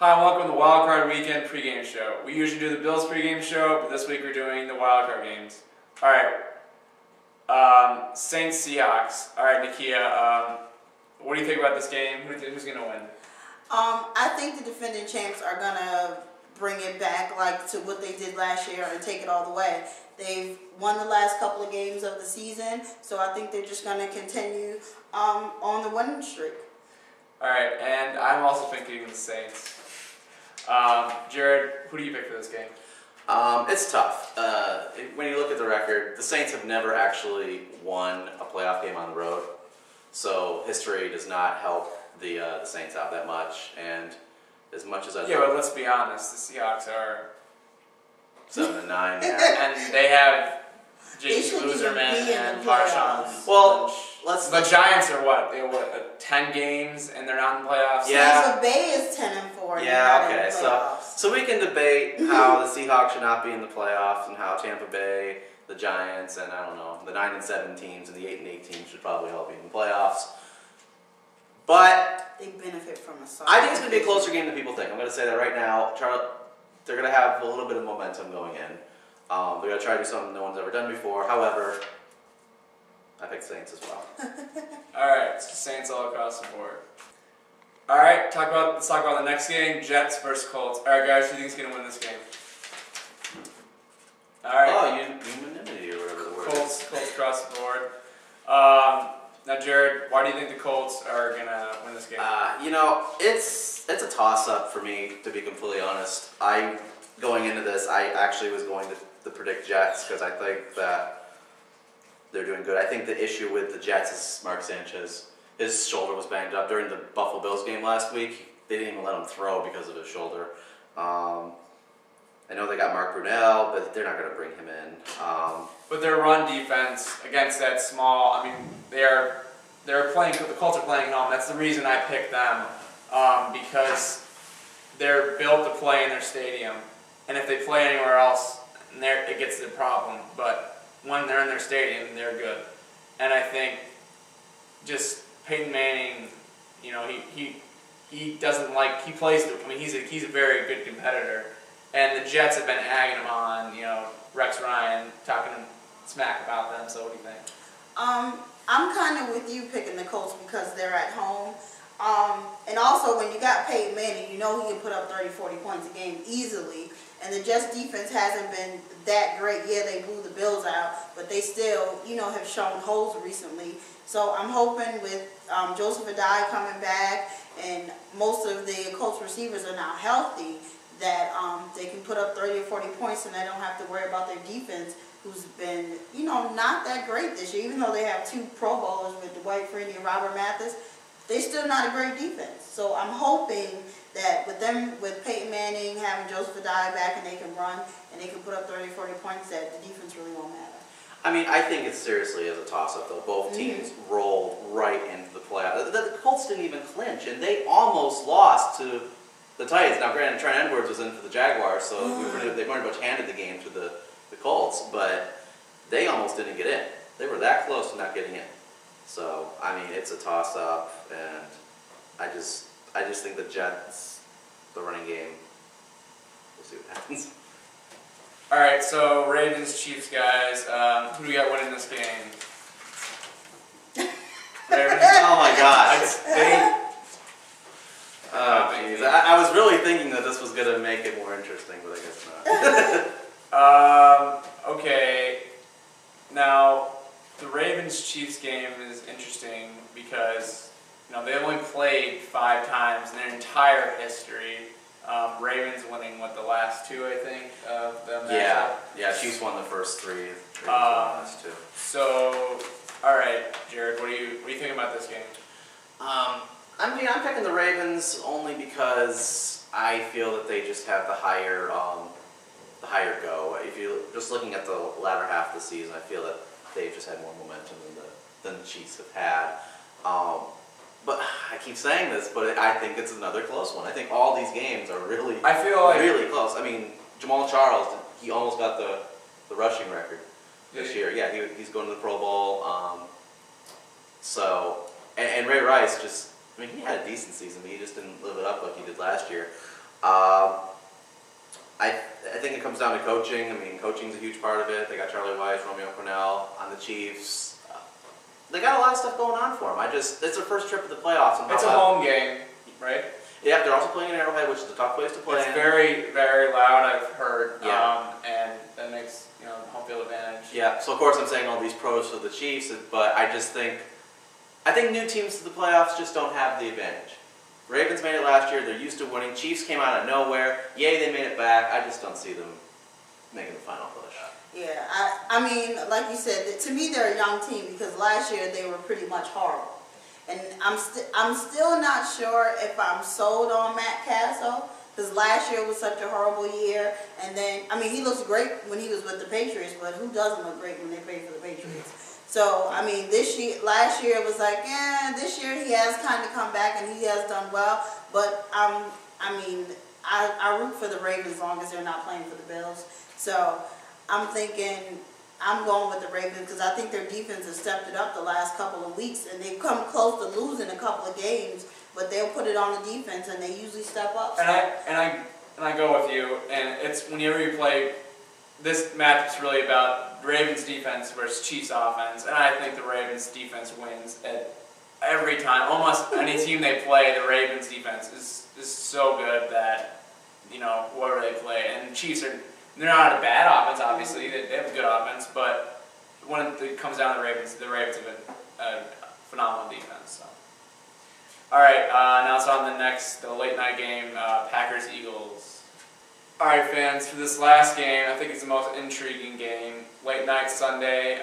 Hi, and welcome to the Wildcard Weekend pregame show. We usually do the Bills pregame show, but this week we're doing the Wildcard games. Alright, Saints Seahawks. Alright, Nakia, what do you think about this game? Who's going to win? I think the defending champs are going to bring it back like to what they did last year and take it all the way. They've won the last couple of games of the season, so I think they're just going to continue on the winning streak. Alright, and I'm also thinking the Saints. Jared, who do you pick for this game? It's tough. When you look at the record, the Saints have never actually won a playoff game on the road, so history does not help the Saints out that much. And as much as yeah, but let's be honest, the Seahawks are 7-9, yeah, and they have Jason Loserman and Marshawn. Well, the Giants are what? They were 10 games and they're not in the playoffs. Yeah. Tampa Bay is 10-4. Yeah, okay. So we can debate how the Seahawks should not be in the playoffs and how Tampa Bay, the Giants, and I don't know, the 9-7 teams and the 8-8 teams should probably all be in the playoffs. But they benefit from a solid. I think it's going to be a closer game than people think. I'm going to say that right now. They're going to have a little bit of momentum going in. They're going to try to do something no one's ever done before. However, I pick Saints as well. Alright, it's the Saints all across the board. Alright, let's talk about the next game, Jets versus Colts. Alright guys, who do you think is going to win this game? Alright. Oh, unanimity or whatever the word is. Colts across the board. Now Jared, why do you think the Colts are going to win this game? You know, it's a toss-up for me, to be completely honest. Going into this, I actually was going to predict Jets because I think that they're doing good. I think the issue with the Jets is Mark Sanchez. His shoulder was banged up during the Buffalo Bills game last week. They didn't even let him throw because of his shoulder. I know they got Mark Brunell, but they're not going to bring him in. But their run defense against that small, I mean, they're playing. The Colts are playing home. That's the reason I picked them, because they're built to play in their stadium, and if they play anywhere else, it gets the problem. But when they're in their stadium, they're good. And I think just Peyton Manning, you know, he doesn't like, he plays, I mean, he's a very good competitor. And the Jets have been agging him on, you know, Rex Ryan, talking smack about them. So what do you think? I'm kind of with you picking the Colts because they're at home. And also when you got Peyton Manning, you know he can put up 30, 40 points a game easily. And the Jets defense hasn't been that great. Yeah, they blew the Bills out, but they still, you know, have shown holes recently. So I'm hoping with Joseph Adai coming back and most of the Colts receivers are now healthy, that they can put up 30 or 40 points and they don't have to worry about their defense, who's been, you know, not that great this year. Even though they have 2 Pro Bowlers with Dwight Freeney and Robert Mathis, they're still not a great defense. So I'm hoping that with Peyton Manning, having Joseph Adai back and they can run and they can put up 30 or 40 points, that the defense really won't matter. I mean, I think it seriously is a toss-up, though. Both teams rolled right into the playoffs. The Colts didn't even clinch, and they almost lost to the Titans. Now, granted, Trent Edwards was in for the Jaguars, so they pretty much handed the game to the Colts, but they almost didn't get in. They were that close to not getting in. So, I mean, it's a toss-up, and I just think the Jets, the running game, we'll see what happens. All right, so Ravens, Chiefs, guys. Who do we got winning this game? Ravens. Oh my God! Oh jeez, I was really thinking that this was gonna make it more interesting, but I guess not. Okay. Now, the Ravens-Chiefs game is interesting because, you know, they've only played 5 times in their entire history. Ravens winning, what, the last 2, I think, of them. Yeah, Chiefs won the first 3. Ravens won the last 2. So, all right, Jared, what do you think about this game? I'm picking the Ravens only because I feel that they just have the higher go. If you're just looking at the latter half of the season, I feel that they've just had more momentum than the Chiefs have had. But I keep saying this, but I think it's another close one. I think all these games are really, really close. I mean, Jamal Charles, he almost got the rushing record this year. Yeah, he's going to the Pro Bowl. And Ray Rice just, I mean, he had a decent season, but he just didn't live it up like he did last year. I think it comes down to coaching. I mean, coaching's a huge part of it. They got Charlie Weiss, Romeo Cornell on the Chiefs. They got a lot of stuff going on for them. It's their first trip to the playoffs. It's a home game, right? Yeah, they're also playing in Arrowhead, which is a tough place to play. It's very, very loud, I've heard. Yeah. And that makes, home field advantage. Yeah, so of course I'm saying all these pros for the Chiefs, but I think new teams to the playoffs just don't have the advantage. Ravens made it last year, they're used to winning. Chiefs came out of nowhere. Yay, they made it back. I just don't see them making the final push. Yeah, I mean, like you said, to me they're a young team because last year they were pretty much horrible. And I'm still not sure if I'm sold on Matt Castle because last year was such a horrible year. And then, I mean, he looks great when he was with the Patriots, but who doesn't look great when they play for the Patriots? So, I mean, last year it was like, this year he has kind of come back and he has done well. But, I mean, I root for the Ravens as long as they're not playing for the Bills. So, I'm thinking I'm going with the Ravens because I think their defense has stepped it up the last couple of weeks and they've come close to losing a couple of games, but they'll put it on the defense and they usually step up. So. And I go with you. And it's whenever you play, this matchup's really about Ravens defense versus Chiefs offense, and I think the Ravens defense wins at every time. Almost any team they play, the Ravens defense is so good that whoever they play, and the Chiefs they're not a bad offense, obviously. They have a good offense, but when it comes down to the Ravens have been a phenomenal defense. So. All right, now it's on the late night game, Packers-Eagles. All right, fans, for this last game, I think it's the most intriguing game. Late night Sunday.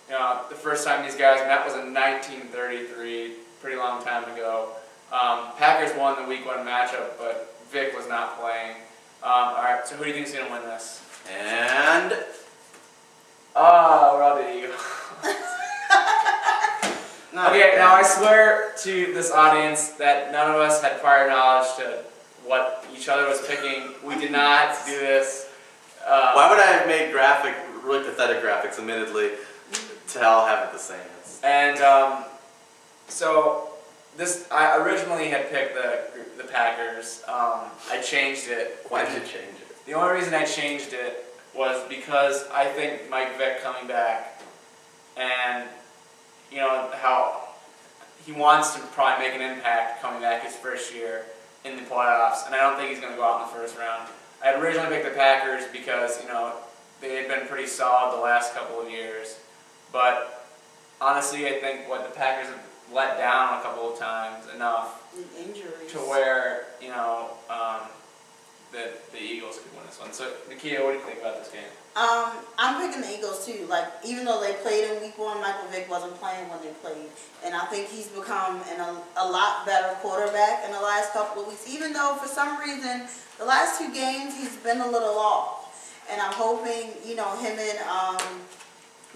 The first time these guys met was in 1933, pretty long time ago. Packers won the Week 1 matchup, but Vic was not playing. Alright, so who do you think is going to win this? And... we're on the Eagles. Okay, now I swear to this audience that none of us had prior knowledge to what each other was picking. We did not do this. Why would I have made really pathetic graphics, admittedly, to all have it the same? And, I originally had picked the Packers. I changed it. Why did you change it? The only reason I changed it was because I think Mike Vick coming back and, how he wants to probably make an impact coming back his first year in the playoffs, and I don't think he's going to go out in the first round. I had originally picked the Packers because, they had been pretty solid the last couple of years, but honestly, I think the Packers have let down a couple of times enough Injuries. to where, the Eagles could win this one. So, Nakia, what do you think about this game? I'm picking the Eagles too. Like, even though they played in Week 1, Michael Vick wasn't playing when they played. And I think he's become a lot better quarterback in the last couple of weeks. Even though, for some reason, the last 2 games, he's been a little off. And I'm hoping, him and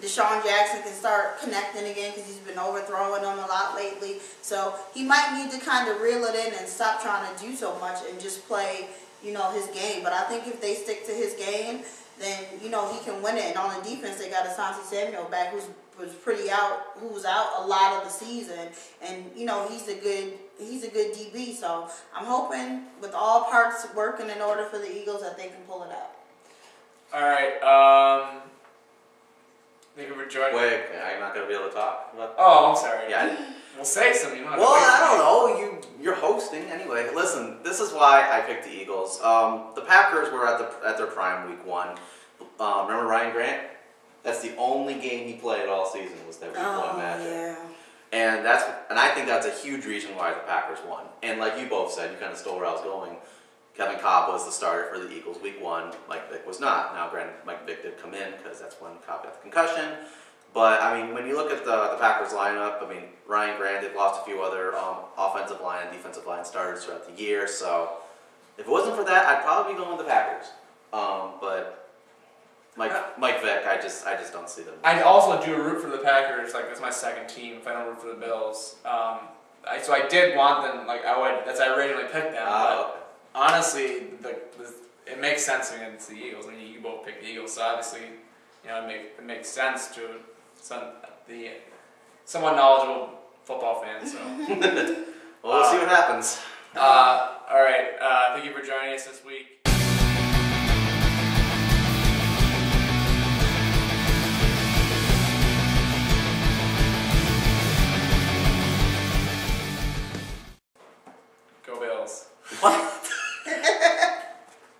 Deshaun Jackson can start connecting again because he's been overthrowing them a lot lately. So he might need to kind of reel it in and stop trying to do so much and just play, his game. But I think if they stick to his game, then, he can win it. And on the defense, they got Asante Samuel back who was out a lot of the season. And, he's a good DB. So I'm hoping with all parts working in order for the Eagles that they can pull it out. All right, thank you for joining. Wait, I'm not going to be able to talk? Oh, I'm sorry. Yeah. Well, say something. Well, I don't know. You're hosting anyway. Listen, this is why I picked the Eagles. The Packers were at their prime Week 1. Remember Ryan Grant? That's the only game he played all season was that Week 1 matchup. Yeah. And I think that's a huge reason why the Packers won. And like you both said, you kind of stole where I was going. Kevin Cobb was the starter for the Eagles Week 1. Mike Vick was not. Now, granted, Mike Vick did come in because that's when Cobb got the concussion. But, I mean, when you look at the Packers lineup, I mean, Ryan Grant, they've lost a few other offensive line and defensive line starters throughout the year. So, if it wasn't for that, I'd probably be going with the Packers. But Mike Vick, I just don't see them. I also do root for the Packers. Like, it's my second team if I don't root for the Bills. So I did want them. Like, I originally picked them. But honestly, it makes sense against the Eagles. I mean, you both picked the Eagles, so obviously, it makes sense to the somewhat knowledgeable football fans. So, well, we'll see what happens. All All right. Thank you for joining us this week.